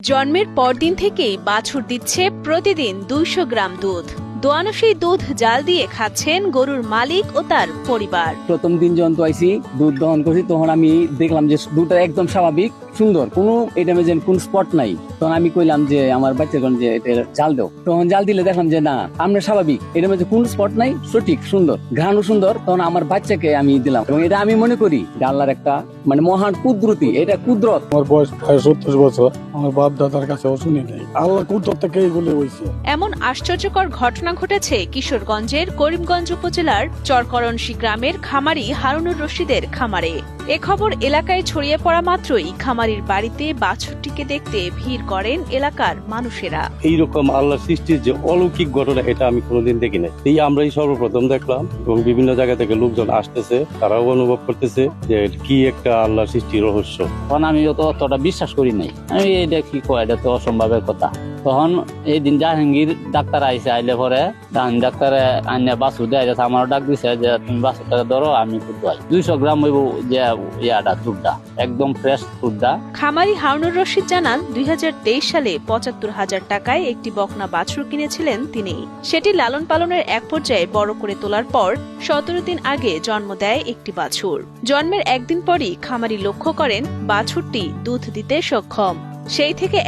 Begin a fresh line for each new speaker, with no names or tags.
জন্মের পরদিন থেকেই বাছুর দিচ্ছে প্রতিদিন ২০০ গ্রাম দুধ। দোয়ানো সেই দুধ জাল দিয়ে খাচ্ছেন গরুর মালিক ও তার পরিবার।
প্রথম দিন যখন তো আইসি দুধ দহন করছি তখন আমি দেখলাম যে দুধটা একদম স্বাভাবিক সুন্দর, কোনো এটা যেন কোন স্পট নাই। তখন আমি কইলাম যে আমার বাচ্চাগণ যে এটা জাল দাও, তখন জাল দিলে দেখলাম যে না আমরা স্বাভাবিক, এটা মধ্যে কোন স্পট নাই, সঠিক সুন্দর, ঘ্রাণও সুন্দর। তখন আমার বাচ্চাকে আমি দিলাম এবং এটা আমি মনে করি যে আল্লাহর একটা মহান কুদরতি, এটা কুদরত।
আমার বয়স প্রায় ৭০ বছর, আমার বাপ দাদার কাছেও শুনি নাই, আল্লাহ কুদরত থেকে এগুলো হয়েছে।
এমন আশ্চর্যকর ঘটনা ঘটেছে কিশোরগঞ্জের করিমগঞ্জ উপজেলার চরকরণশী গ্রামের খামারি হারুনুর রশিদের খামারে। এ খবর এলাকায় ছড়িয়ে পড়া মাত্রই খামারির বাড়িতে বাছুরটিকে দেখতে ভিড় করেন এলাকার মানুষেরা।
এইরকম আল্লাহর সৃষ্টির যে অলৌকিক ঘটনা, এটা আমি কোনোদিন দেখি নাই। এই আমরাই সর্বপ্রথম দেখলাম এবং বিভিন্ন জায়গা থেকে লোকজন আসতেছে, তারাও অনুভব করতেছে যে কি একটা আল্লাহর সৃষ্টির রহস্য।
তখন আমি অতটা বিশ্বাস করি নাই, আমি এটা কি কয় এটা তো অসম্ভবের কথা। তখন এই দিন জাহাঙ্গীর ডাক্তার আইসে, আইলে পরে ডাক্তারে আইনে বাছুর দেয়, আমারও ডাক দিছে যে তুমি বাছুরটাকে ধরো, আমি দুধ দোয়াই 200 গ্রাম হইব যে ইয়াটা দুধটা একদম ফ্রেশ দুধটা।
খামারি হারুনুর রশিদ জানান ২০২৩ সালে ৭৫,০০০ টাকায় একটি বকনা বাছুর কিনেছিলেন তিনি। সেটি লালন পালনের এক পর্যায়ে বড় করে তোলার পর ১৭ দিন আগে জন্ম দেয় একটি বাছুর। জন্মের একদিন পরই খামারি লক্ষ্য করেন বাছুরটি দুধ দিতে সক্ষম। সেই থেকে